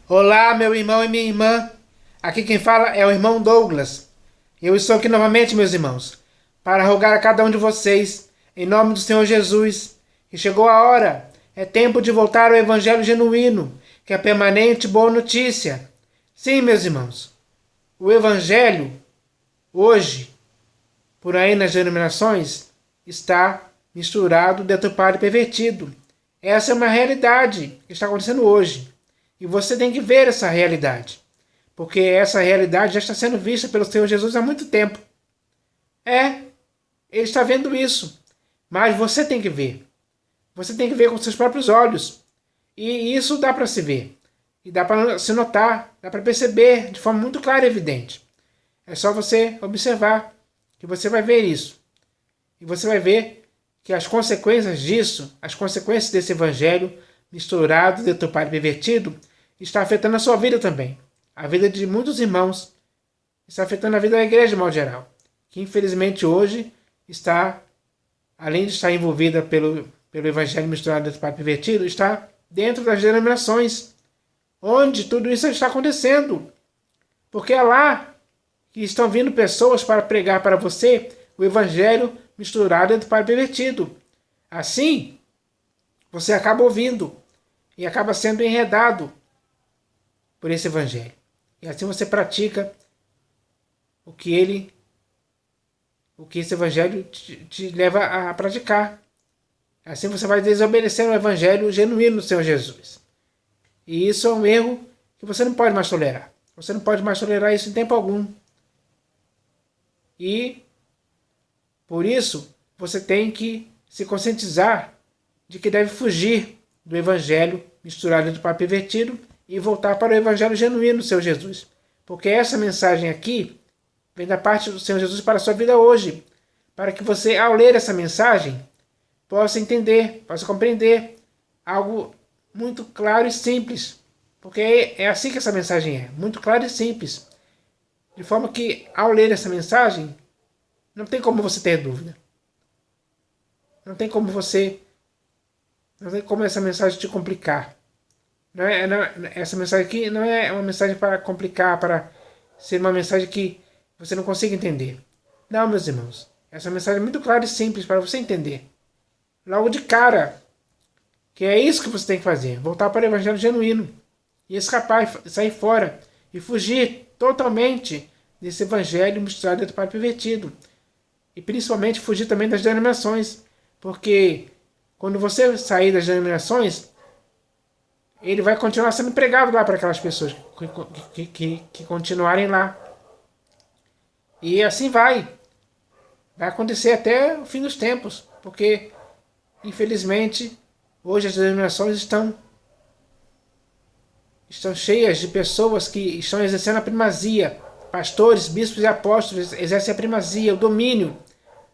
Olá, meu irmão e minha irmã. Aqui quem fala é o irmão Douglas. Eu estou aqui novamente, meus irmãos, para rogar a cada um de vocês, em nome do Senhor Jesus, que chegou a hora, é tempo de voltar ao Evangelho genuíno, que é a permanente boa notícia. Sim, meus irmãos, o Evangelho, hoje, por aí nas denominações, está misturado, deturpado e pervertido. Essa é uma realidade que está acontecendo hoje. E você tem que ver essa realidade. Porque essa realidade já está sendo vista pelo Senhor Jesus há muito tempo. Ele está vendo isso. Mas você tem que ver. Você tem que ver com seus próprios olhos. E isso dá para se ver. E dá para se notar. Dá para perceber de forma muito clara e evidente. É só você observar que você vai ver isso. E você vai ver que as consequências disso, as consequências desse evangelho misturado, deturpado e pervertido, está afetando a sua vida também. A vida de muitos irmãos. Está afetando a vida da igreja de modo geral. Que infelizmente hoje está, além de estar envolvida pelo evangelho misturado, deturpado e pervertido, está dentro das denominações, onde tudo isso está acontecendo. Porque é lá que estão vindo pessoas para pregar para você o evangelho misturado entre pai pervertido. Assim, você acaba ouvindo e acaba sendo enredado por esse evangelho. E assim você pratica o que esse evangelho te leva a praticar. Assim você vai desobedecer o evangelho genuíno do Senhor Jesus. E isso é um erro que você não pode mais tolerar. Você não pode mais tolerar isso em tempo algum. E por isso, você tem que se conscientizar de que deve fugir do evangelho misturado de pai pervertido e voltar para o evangelho genuíno do Senhor Jesus. Porque essa mensagem aqui vem da parte do Senhor Jesus para a sua vida hoje. Para que você, ao ler essa mensagem, possa entender, possa compreender algo muito claro e simples. Porque é assim que essa mensagem é, muito clara e simples. De forma que, ao ler essa mensagem, não tem como você ter dúvida. Não tem como essa mensagem te complicar. Essa mensagem aqui não é uma mensagem para complicar, para ser uma mensagem que você não consiga entender. Não, meus irmãos. Essa mensagem é muito clara e simples para você entender. Logo de cara. Que é isso que você tem que fazer. Voltar para o evangelho genuíno. E escapar, sair fora. E fugir totalmente desse evangelho misturado de pai pervertido. E principalmente fugir também das denominações. Porque quando você sair das denominações, ele vai continuar sendo pregado lá para aquelas pessoas que continuarem lá. E assim vai. Vai acontecer até o fim dos tempos. Porque, infelizmente, hoje as denominações estão cheias de pessoas que estão exercendo a primazia. Pastores, bispos e apóstolos exercem a primazia, o domínio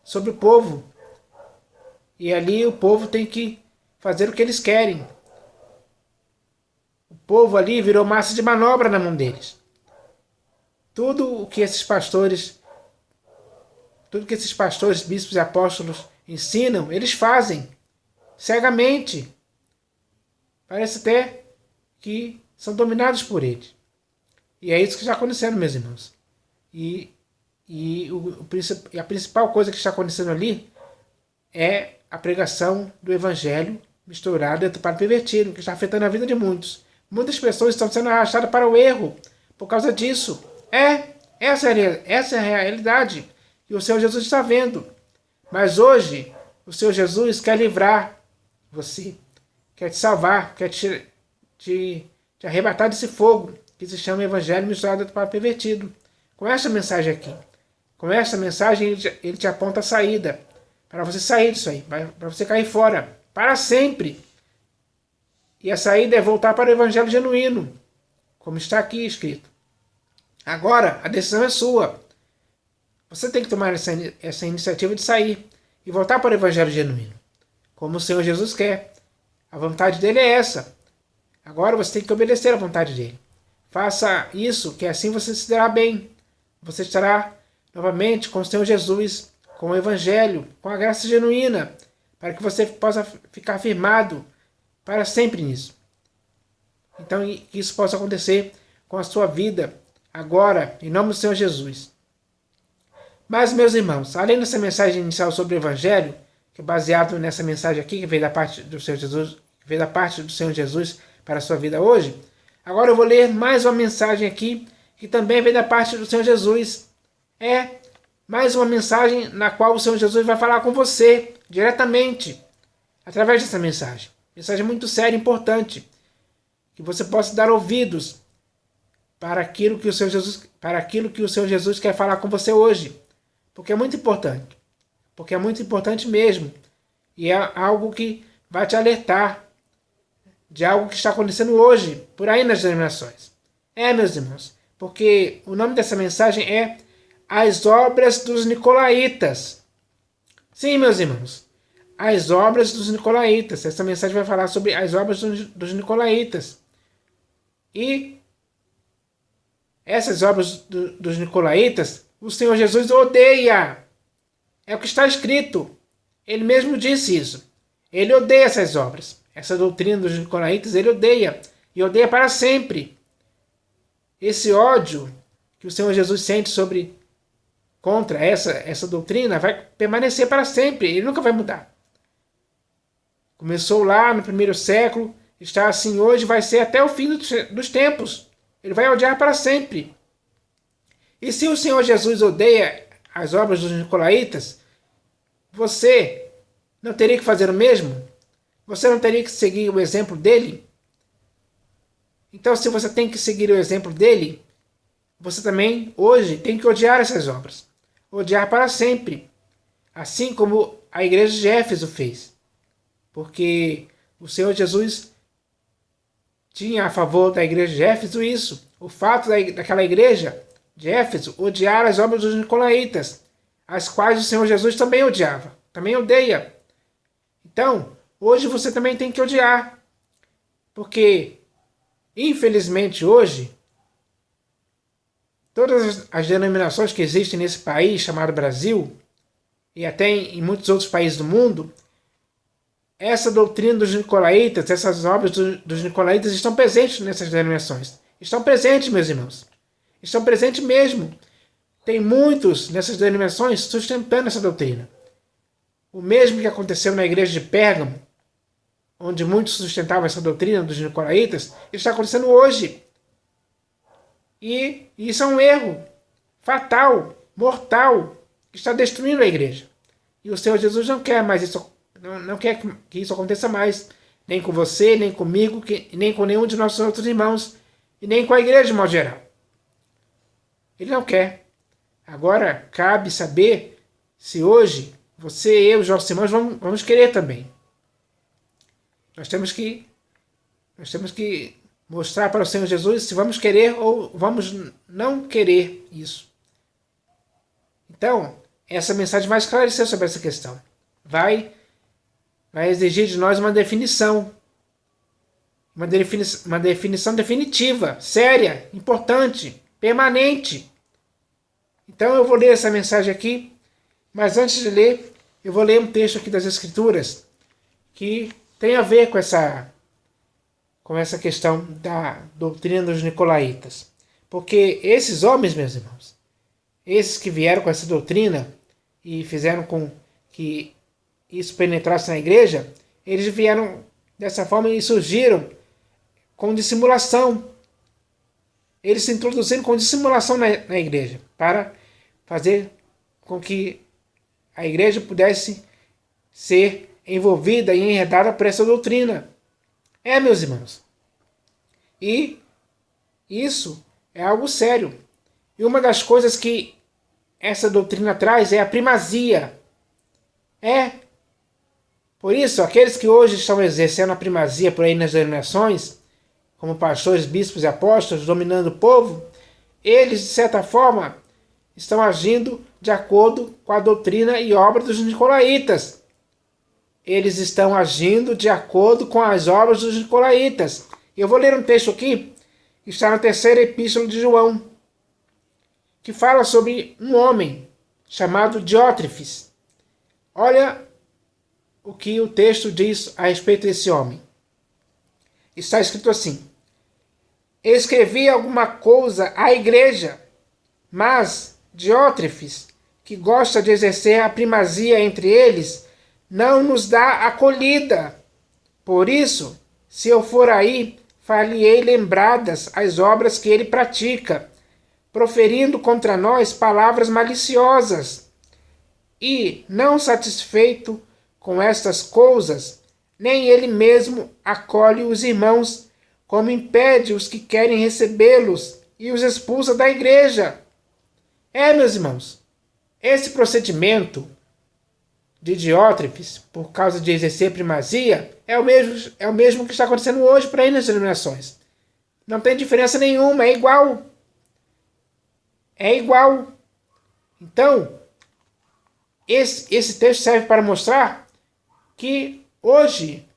sobre o povo. E ali o povo tem que fazer o que eles querem. O povo ali virou massa de manobra na mão deles. Tudo que esses pastores, bispos e apóstolos ensinam, eles fazem cegamente. Parece até que são dominados por eles. E é isso que está acontecendo, meus irmãos. E a principal coisa que está acontecendo ali é a pregação do evangelho misturado e para pervertido, que está afetando a vida de muitos. Muitas pessoas estão sendo arrastadas para o erro por causa disso. Essa é a realidade que o Senhor Jesus está vendo. Mas hoje, o Senhor Jesus quer livrar você, quer te salvar, quer te arrebatar desse fogo que se chama evangelho misturado para pervertido. Com essa mensagem aqui, com essa mensagem ele te aponta a saída. Para você sair disso aí, para você cair fora, para sempre. E a saída é voltar para o evangelho genuíno, como está aqui escrito. Agora, a decisão é sua. Você tem que tomar essa iniciativa de sair e voltar para o evangelho genuíno, como o Senhor Jesus quer. A vontade dele é essa. Agora você tem que obedecer à vontade dele. Faça isso, que assim você se dará bem. Você estará novamente com o Senhor Jesus, com o evangelho, com a graça genuína, para que você possa ficar firmado para sempre nisso. Então, que isso possa acontecer com a sua vida agora, em nome do Senhor Jesus. Mas, meus irmãos, além dessa mensagem inicial sobre o Evangelho, que é baseado nessa mensagem aqui, que veio da parte do Senhor Jesus, que veio da parte do Senhor Jesus para a sua vida hoje, agora eu vou ler mais uma mensagem aqui, que também vem da parte do Senhor Jesus. É mais uma mensagem na qual o Senhor Jesus vai falar com você, diretamente, através dessa mensagem. Mensagem muito séria e importante, que você possa dar ouvidos para aquilo que o Senhor Jesus quer falar com você hoje. Porque é muito importante. Porque é muito importante mesmo. E é algo que vai te alertar de algo que está acontecendo hoje, por aí nas denominações. Meus irmãos, porque o nome dessa mensagem é As Obras dos Nicolaítas. Sim, meus irmãos, as obras dos Nicolaítas. Essa mensagem vai falar sobre as obras dos Nicolaítas. E essas obras dos Nicolaítas, o Senhor Jesus odeia. É o que está escrito. Ele mesmo disse isso. Ele odeia essas obras. Essa doutrina dos Nicolaítas, ele odeia. E odeia para sempre. Esse ódio que o Senhor Jesus sente contra essa doutrina vai permanecer para sempre. Ele nunca vai mudar. Começou lá no primeiro século, está assim hoje, vai ser até o fim dos tempos. Ele vai odiar para sempre. E se o Senhor Jesus odeia as obras dos Nicolaítas, você não teria que fazer o mesmo? Você não teria que seguir o exemplo dele? Então, se você tem que seguir o exemplo dele, você também, hoje, tem que odiar essas obras. Odiar para sempre. Assim como a igreja de Éfeso fez. Porque o Senhor Jesus tinha a favor da igreja de Éfeso isso. O fato daquela igreja de Éfeso odiar as obras dos Nicolaítas, as quais o Senhor Jesus também odiava. Também odeia. Então, hoje você também tem que odiar. Porque, infelizmente, hoje, todas as denominações que existem nesse país chamado Brasil, e até em muitos outros países do mundo, essa doutrina dos Nicolaítas, essas obras dos Nicolaítas estão presentes nessas denominações. Estão presentes, meus irmãos. Estão presentes mesmo. Tem muitos nessas denominações sustentando essa doutrina. O mesmo que aconteceu na igreja de Pérgamo, onde muitos sustentavam essa doutrina dos Nicolaítas, está acontecendo hoje. E isso é um erro fatal, mortal, que está destruindo a igreja. E o Senhor Jesus não quer mais isso, não quer que isso aconteça mais, nem com você, nem comigo, nem com nenhum de nossos outros irmãos, e nem com a igreja de modo geral. Ele não quer. Agora, cabe saber se hoje você, eu, os nossos irmãos vamos querer também. Nós temos que mostrar para o Senhor Jesus se vamos querer ou vamos não querer isso. Então, essa mensagem vai esclarecer sobre essa questão. Vai exigir de nós uma definição. Uma definição definitiva, séria, importante, permanente. Então eu vou ler essa mensagem aqui, mas antes de ler, eu vou ler um texto aqui das Escrituras que tem a ver com essa questão da doutrina dos Nicolaítas. Porque esses homens, meus irmãos, esses que vieram com essa doutrina e fizeram com que isso penetrasse na igreja, eles vieram dessa forma e surgiram com dissimulação. Eles se introduziram com dissimulação na igreja, para fazer com que a igreja pudesse ser envolvida e enredada por essa doutrina. Meus irmãos. E isso é algo sério. E uma das coisas que essa doutrina traz é a primazia. Por isso, aqueles que hoje estão exercendo a primazia por aí nas denominações, como pastores, bispos e apóstolos, dominando o povo, eles, de certa forma, estão agindo de acordo com a doutrina e obra dos Nicolaítas. Eles estão agindo de acordo com as obras dos Nicolaítas. Eu vou ler um texto aqui, que está na terceira epístola de João, que fala sobre um homem chamado Diótrefes. Olha o que o texto diz a respeito desse homem. Está escrito assim: escrevi alguma coisa à igreja, mas Diótrefes, que gosta de exercer a primazia entre eles, não nos dá acolhida. Por isso, se eu for aí, far-lhe-ei lembradas as obras que ele pratica, proferindo contra nós palavras maliciosas. E, não satisfeito com estas coisas, nem ele mesmo acolhe os irmãos, como impede os que querem recebê-los e os expulsa da igreja. Meus irmãos, esse procedimento de Diótrefes, por causa de exercer primazia, é o mesmo que está acontecendo hoje para aí nas denominações. Não tem diferença nenhuma, é igual. É igual. Então, esse texto serve para mostrar que hoje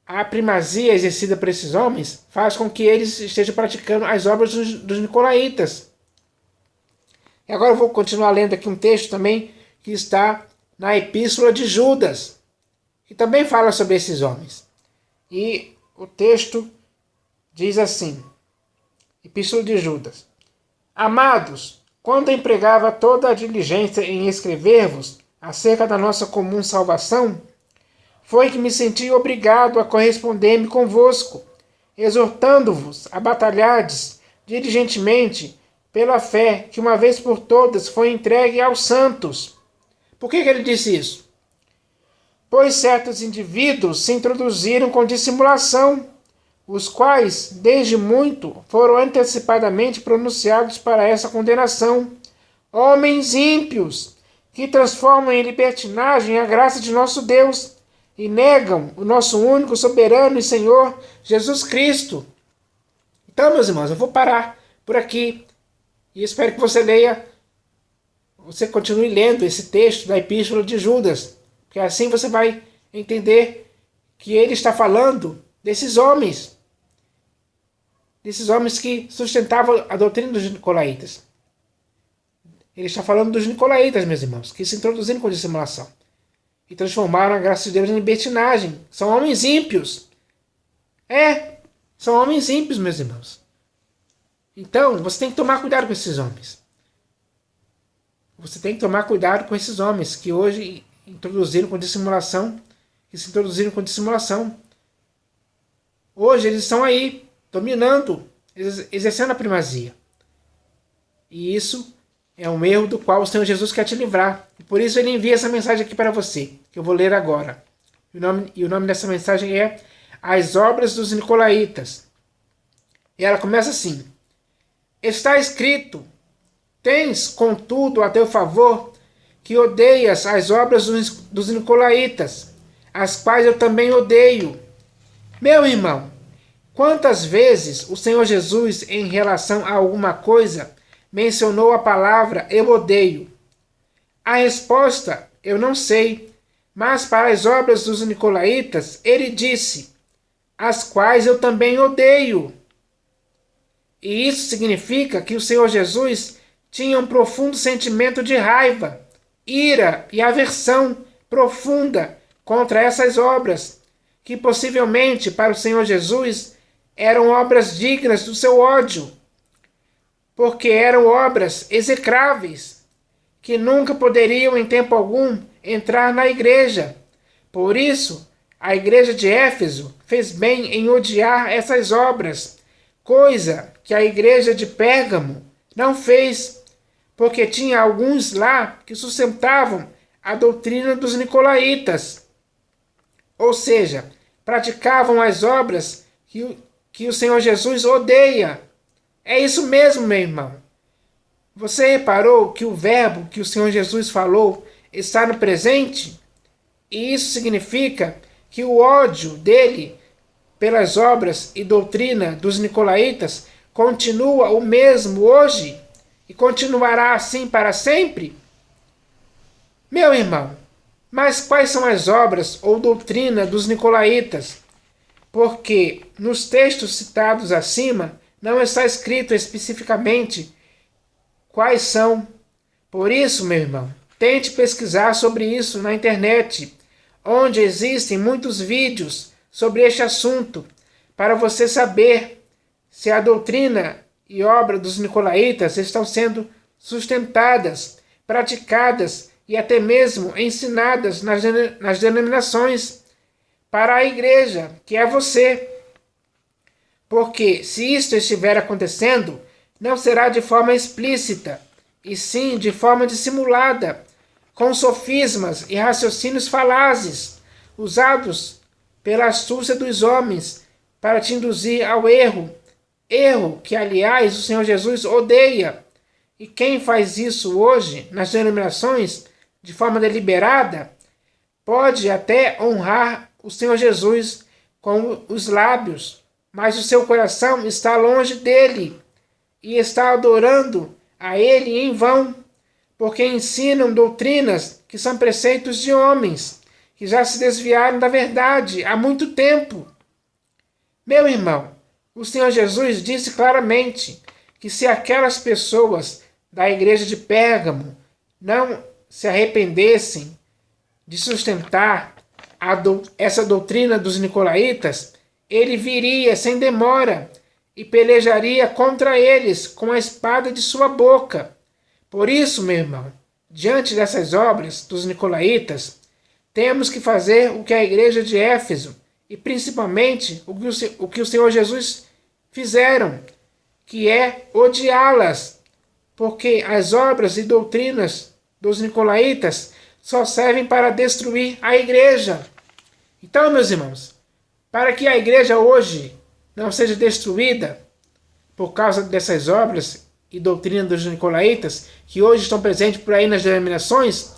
a primazia exercida por esses homens faz com que eles estejam praticando as obras dos nicolaítas. E agora eu vou continuar lendo aqui um texto também que está na Epístola de Judas, que também fala sobre esses homens. E o texto diz assim, Epístola de Judas: Amados, quando empregava toda a diligência em escrever-vos acerca da nossa comum salvação, foi que me senti obrigado a corresponder-me convosco, exortando-vos a batalhardes diligentemente pela fé que uma vez por todas foi entregue aos santos. Por que ele disse isso? Pois certos indivíduos se introduziram com dissimulação, os quais, desde muito, foram antecipadamente pronunciados para essa condenação. Homens ímpios, que transformam em libertinagem a graça de nosso Deus e negam o nosso único, soberano e Senhor, Jesus Cristo. Então, meus irmãos, eu vou parar por aqui e espero que você continue lendo esse texto da Epístola de Judas, porque assim você vai entender que ele está falando desses homens que sustentavam a doutrina dos nicolaítas. Ele está falando dos nicolaítas, meus irmãos, que se introduziram com dissimulação e transformaram a graça de Deus em libertinagem. São homens ímpios. São homens ímpios, meus irmãos. Então, você tem que tomar cuidado com esses homens. Você tem que tomar cuidado com esses homens que hoje se introduziram com dissimulação. Hoje eles estão aí, dominando, exercendo a primazia. E isso é um erro do qual o Senhor Jesus quer te livrar. E por isso ele envia essa mensagem aqui para você, que eu vou ler agora. E o nome dessa mensagem é As Obras dos Nicolaítas. E ela começa assim: Está escrito: Tens, contudo, a teu favor, que odeias as obras dos nicolaítas, as quais eu também odeio. Meu irmão, quantas vezes o Senhor Jesus, em relação a alguma coisa, mencionou a palavra eu odeio? A resposta, eu não sei, mas para as obras dos nicolaítas, ele disse, as quais eu também odeio. E isso significa que o Senhor Jesus tinha um profundo sentimento de raiva, ira e aversão profunda contra essas obras, que possivelmente para o Senhor Jesus eram obras dignas do seu ódio, porque eram obras execráveis, que nunca poderiam em tempo algum entrar na igreja. Por isso, a igreja de Éfeso fez bem em odiar essas obras, coisa que a igreja de Pérgamo não fez, porque tinha alguns lá que sustentavam a doutrina dos nicolaítas, ou seja, praticavam as obras que o Senhor Jesus odeia. É isso mesmo, meu irmão. Você reparou que o verbo que o Senhor Jesus falou está no presente? E isso significa que o ódio dele pelas obras e doutrina dos nicolaítas continua o mesmo hoje e continuará assim para sempre? Meu irmão, mas quais são as obras ou doutrina dos nicolaítas? Porque nos textos citados acima não está escrito especificamente quais são. Por isso, meu irmão, tente pesquisar sobre isso na internet, onde existem muitos vídeos sobre este assunto, para você saber se a doutrina e obra dos nicolaítas estão sendo sustentadas, praticadas e até mesmo ensinadas nas denominações para a igreja, que é você. Porque se isto estiver acontecendo, não será de forma explícita, e sim de forma dissimulada, com sofismas e raciocínios falazes, usados pela astúcia dos homens para te induzir ao erro, erro que, aliás, o Senhor Jesus odeia. E quem faz isso hoje nas denominações de forma deliberada pode até honrar o Senhor Jesus com os lábios, mas o seu coração está longe dele e está adorando a ele em vão, porque ensinam doutrinas que são preceitos de homens, que já se desviaram da verdade há muito tempo. Meu irmão, o Senhor Jesus disse claramente que se aquelas pessoas da igreja de Pérgamo não se arrependessem de sustentar essa doutrina dos nicolaítas, ele viria sem demora e pelejaria contra eles com a espada de sua boca. Por isso, meu irmão, diante dessas obras dos nicolaítas, temos que fazer o que a igreja de Éfeso e principalmente o que o Senhor Jesus fizeram, que é odiá-las, porque as obras e doutrinas dos nicolaítas só servem para destruir a igreja. Então, meus irmãos, para que a igreja hoje não seja destruída por causa dessas obras e doutrina dos nicolaítas, que hoje estão presentes por aí nas denominações,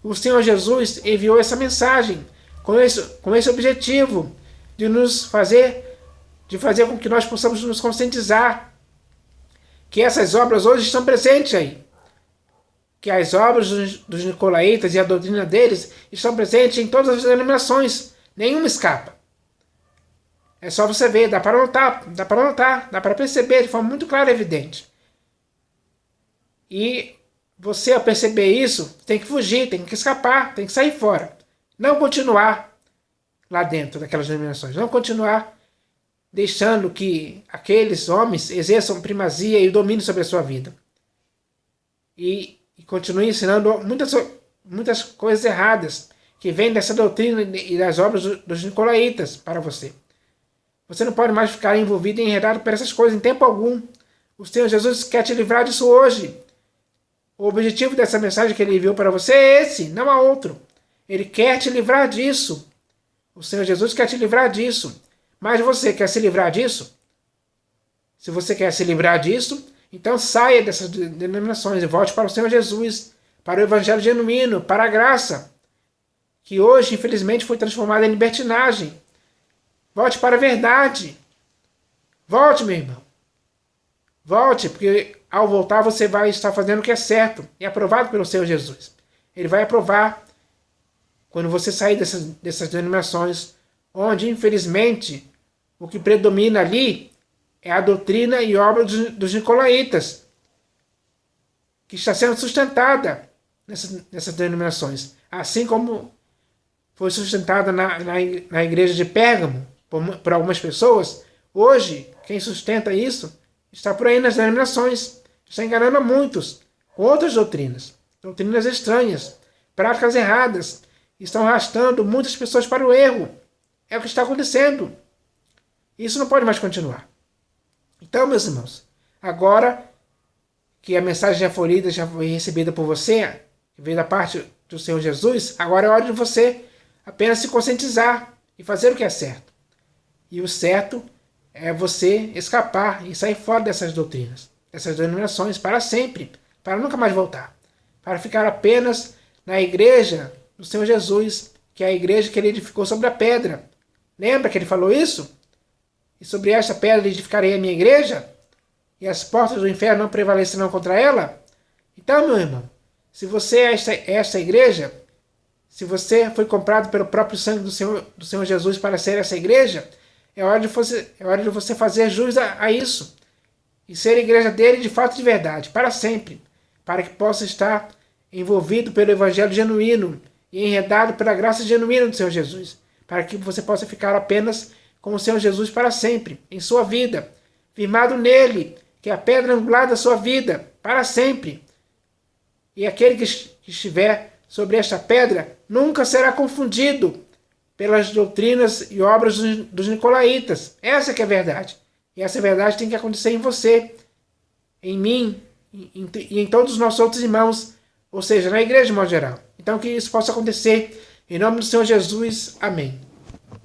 o Senhor Jesus enviou essa mensagem com esse objetivo de fazer com que nós possamos nos conscientizar que essas obras hoje estão presentes aí. Que as obras dos nicolaítas e a doutrina deles estão presentes em todas as denominações. Nenhuma escapa. É só você ver, dá para notar, dá para perceber de forma muito clara e evidente. E você, ao perceber isso, tem que fugir, tem que escapar, tem que sair fora. Não continuar lá dentro daquelas denominações. Não continuar deixando que aqueles homens exerçam primazia e domínio sobre a sua vida. E continue ensinando muitas coisas erradas que vêm dessa doutrina e das obras dos nicolaítas para você. Você não pode mais ficar envolvido e enredado por essas coisas em tempo algum. O Senhor Jesus quer te livrar disso hoje. O objetivo dessa mensagem que ele enviou para você é esse, não há outro. Ele quer te livrar disso. O Senhor Jesus quer te livrar disso. Mas você quer se livrar disso? Se você quer se livrar disso, então saia dessas denominações e volte para o Senhor Jesus, para o Evangelho genuíno, para a graça, que hoje, infelizmente, foi transformada em libertinagem. Volte para a verdade. Volte, meu irmão. Volte, porque ao voltar você vai estar fazendo o que é certo e aprovado pelo Senhor Jesus. Ele vai aprovar quando você sair dessas denominações, onde, infelizmente, o que predomina ali é a doutrina e obra dos nicolaítas, que está sendo sustentada nessas denominações. Assim como foi sustentada na igreja de Pérgamo por algumas pessoas, hoje, quem sustenta isso está por aí nas denominações, está enganando a muitos com outras doutrinas estranhas, práticas erradas, estão arrastando muitas pessoas para o erro. É o que está acontecendo. Isso não pode mais continuar. Então, meus irmãos, agora que a mensagem já foi lida, já foi recebida por você, que veio da parte do Senhor Jesus, agora é hora de você apenas se conscientizar e fazer o que é certo. E o certo é você escapar e sair fora dessas doutrinas, dessas denominações para sempre, para nunca mais voltar, para ficar apenas na igreja do Senhor Jesus, que é a igreja que ele edificou sobre a pedra. Lembra que ele falou isso? E sobre esta pedra edificarei a minha igreja, e as portas do inferno não prevalecerão contra ela? Então, meu irmão, se você é esta igreja, se você foi comprado pelo próprio sangue do Senhor Jesus para ser essa igreja, é hora de você fazer jus a isso. E ser a igreja dele de fato de verdade, para sempre. Para que possa estar envolvido pelo evangelho genuíno e enredado pela graça genuína do Senhor Jesus. Para que você possa ficar apenas com o Senhor Jesus para sempre, em sua vida, firmado nele, que é a pedra angular da sua vida, para sempre. E aquele que estiver sobre esta pedra nunca será confundido pelas doutrinas e obras dos nicolaítas. Essa que é a verdade. E essa verdade tem que acontecer em você, em mim e em todos os nossos outros irmãos, ou seja, na igreja de modo geral. Então que isso possa acontecer em nome do Senhor Jesus. Amém.